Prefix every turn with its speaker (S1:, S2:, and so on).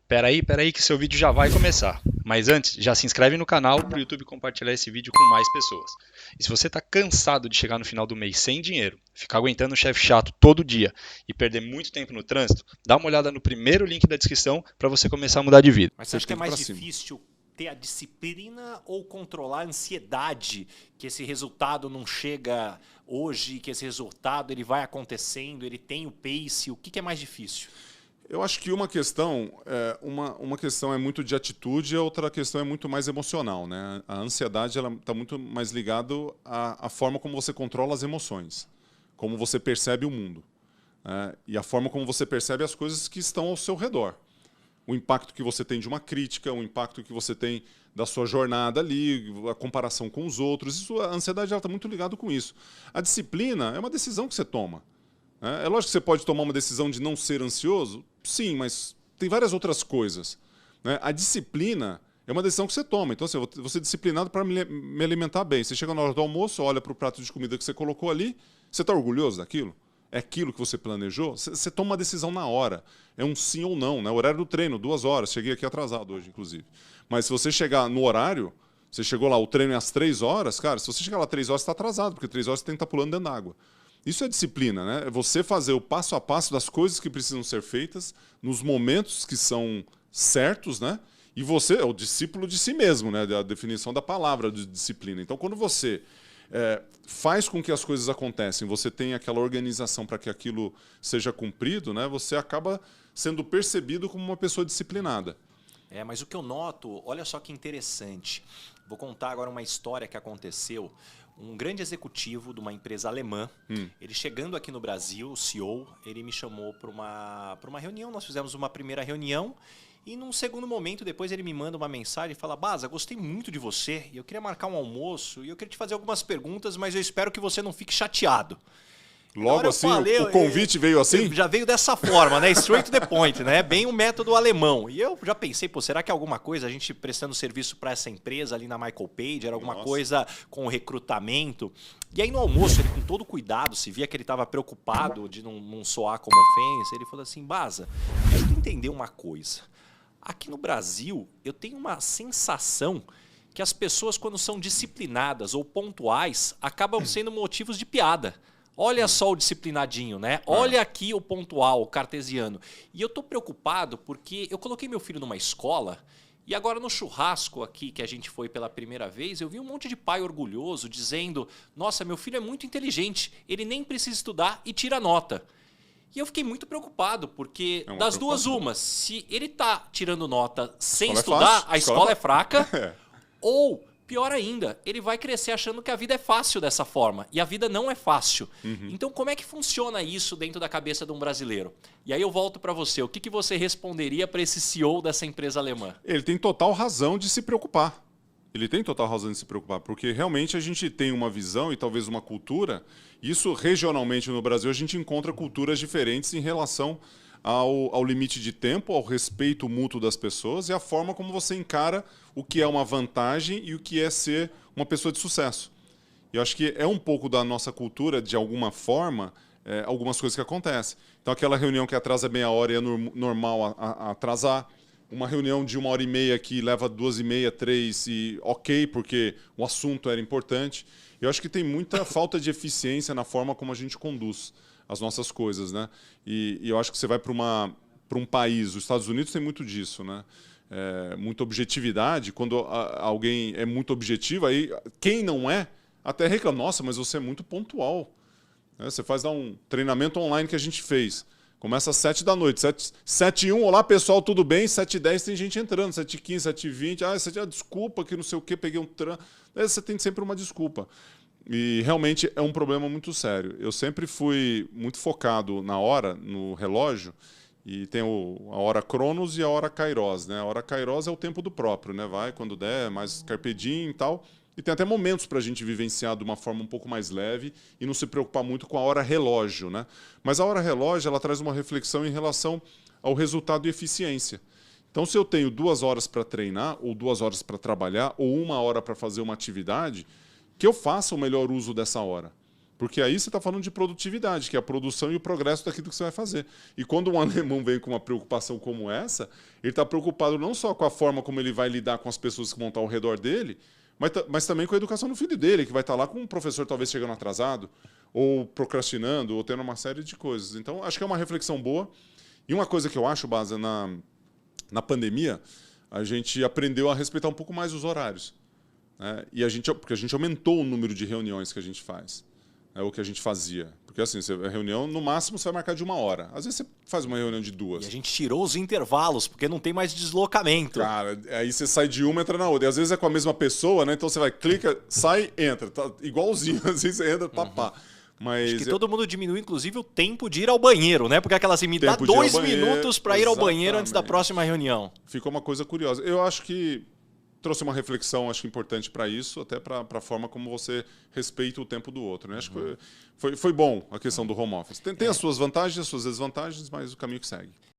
S1: Peraí que seu vídeo já vai começar. Mas antes, já se inscreve no canal para o YouTube compartilhar esse vídeo com mais pessoas. E se você está cansado de chegar no final do mês sem dinheiro, ficar aguentando o chefe chato todo dia e perder muito tempo no trânsito, dá uma olhada no primeiro link da descrição para você começar a mudar de vida.
S2: Mas você acha que é mais difícil ter a disciplina ou controlar a ansiedade que esse resultado não chega hoje, que esse resultado ele vai acontecendo, ele tem o pace? O que é mais difícil?
S3: Eu acho que uma questão é muito de atitude, a outra questão é muito mais emocional, né? A ansiedade está muito mais ligada à forma como você controla as emoções, como você percebe o mundo, né? E a forma como você percebe as coisas que estão ao seu redor. O impacto que você tem de uma crítica, o impacto que você tem da sua jornada ali, a comparação com os outros. Isso, a ansiedade está muito ligada com isso. A disciplina é uma decisão que você toma. É lógico que você pode tomar uma decisão de não ser ansioso, sim, mas tem várias outras coisas, né? A disciplina é uma decisão que você toma. Então, assim, eu vou ser disciplinado para me alimentar bem. Você chega na hora do almoço, olha para o prato de comida que você colocou ali, você está orgulhoso daquilo? É aquilo que você planejou? Você toma uma decisão na hora. É um sim ou não, né? O horário do treino, 2 horas. Cheguei aqui atrasado hoje, inclusive. Mas se você chegar no horário, você chegou lá, o treino é às 3 horas, cara, se você chegar lá às 3 horas, você está atrasado, porque 3 horas você tem que estar pulando dentro d'água. Isso é disciplina, né? É você fazer o passo a passo das coisas que precisam ser feitas, nos momentos que são certos, né? E você é o discípulo de si mesmo, né? A definição da palavra de disciplina. Então, quando você faz com que as coisas acontecem, você tem aquela organização para que aquilo seja cumprido, né? Você acaba sendo percebido como uma pessoa disciplinada.
S2: Mas o que eu noto, olha só que interessante. Vou contar agora uma história que aconteceu. Um grande executivo de uma empresa alemã, ele chegando aqui no Brasil, o CEO, ele me chamou para uma reunião. Nós fizemos uma primeira reunião e num segundo momento, depois ele me manda uma mensagem e fala: Baza, gostei muito de você e eu queria marcar um almoço e eu queria te fazer algumas perguntas, mas eu espero que você não fique chateado.
S3: Logo assim, o convite veio assim?
S2: Já veio dessa forma, né? Straight to the point, né? Bem o método alemão. E eu já pensei, pô, será que é alguma coisa, a gente prestando serviço para essa empresa ali na Michael Page, era alguma coisa com recrutamento? E aí no almoço, ele com todo cuidado, se via que ele estava preocupado de não soar como ofensa, ele falou assim: Baza, deixa eu entender uma coisa. Aqui no Brasil, eu tenho uma sensação que as pessoas, quando são disciplinadas ou pontuais, acabam sendo motivos de piada. Olha só o disciplinadinho, né? Olha aqui o pontual, o cartesiano. E eu tô preocupado porque eu coloquei meu filho numa escola e agora no churrasco aqui que a gente foi pela primeira vez, eu vi um monte de pai orgulhoso dizendo: nossa, meu filho é muito inteligente, ele nem precisa estudar e tira nota. E eu fiquei muito preocupado, porque das duas umas, se ele tá tirando nota sem estudar, a escola é fraca, ou... pior ainda, ele vai crescer achando que a vida é fácil dessa forma. E a vida não é fácil. Então, como é que funciona isso dentro da cabeça de um brasileiro? E aí eu volto para você. O que você responderia para esse CEO dessa empresa alemã?
S3: Ele tem total razão de se preocupar. Ele tem total razão de se preocupar, porque realmente a gente tem uma visão e talvez uma cultura. Isso regionalmente no Brasil a gente encontra culturas diferentes em relação ao limite de tempo, ao respeito mútuo das pessoas e à forma como você encara o que é uma vantagem e o que é ser uma pessoa de sucesso. Eu acho que é um pouco da nossa cultura, de alguma forma, algumas coisas que acontecem. Então, aquela reunião que atrasa meia hora e é normal atrasar. Uma reunião de 1h30 que leva 2h30, 3 e ok, porque o assunto era importante. Eu acho que tem muita falta de eficiência na forma como a gente conduz as nossas coisas, né? E eu acho que você vai para um país, os Estados Unidos tem muito disso, né? Muita objetividade. Quando alguém é muito objetivo, aí quem não é até reclama: nossa, mas você é muito pontual. Você faz um treinamento online que a gente fez. Começa às 7 da noite, 7h01, olá pessoal, tudo bem? 7h10 tem gente entrando, 7h15, 7h20, desculpa que não sei o que, peguei um trânsito. Você tem sempre uma desculpa. E realmente é um problema muito sério. Eu sempre fui muito focado na hora, no relógio, e tem a hora Cronos e a hora Kairos, né? A hora Kairos é o tempo do próprio, né? Vai quando der, mais carpe diem e tal. E tem até momentos para a gente vivenciar de uma forma um pouco mais leve e não se preocupar muito com a hora relógio, né? Mas a hora relógio, ela traz uma reflexão em relação ao resultado e eficiência. Então, se eu tenho 2 horas para treinar, ou 2 horas para trabalhar, ou 1 hora para fazer uma atividade, que eu faça o melhor uso dessa hora. Porque aí você está falando de produtividade, que é a produção e o progresso daquilo que você vai fazer. E quando um alemão vem com uma preocupação como essa, ele está preocupado não só com a forma como ele vai lidar com as pessoas que vão estar ao redor dele, mas também com a educação do filho dele, que vai estar lá com um professor talvez chegando atrasado, ou procrastinando, ou tendo uma série de coisas. Então, acho que é uma reflexão boa. E uma coisa que eu acho, Baza, na pandemia, a gente aprendeu a respeitar um pouco mais os horários. Né? Porque a gente aumentou o número de reuniões que a gente faz. É o que a gente fazia. Porque assim, a reunião, no máximo, você vai marcar de 1 hora. Às vezes você faz uma reunião de 2.
S2: E a gente tirou os intervalos, porque não tem mais deslocamento.
S3: Cara, aí você sai de uma e entra na outra. E às vezes é com a mesma pessoa, né? Então você vai, clica, sai, entra. Tá igualzinho. Às vezes você entra, papá. Mas
S2: acho que todo mundo diminui, inclusive, o tempo de ir ao banheiro, né? Porque aquela assim, me dá 2 minutos para ir ao banheiro antes da próxima reunião.
S3: Ficou uma coisa curiosa. Eu acho que trouxe uma reflexão, acho que importante para isso, até para a forma como você respeita o tempo do outro. Né? Acho que foi bom a questão do home office. Tem as suas vantagens, as suas desvantagens, mas o caminho que segue.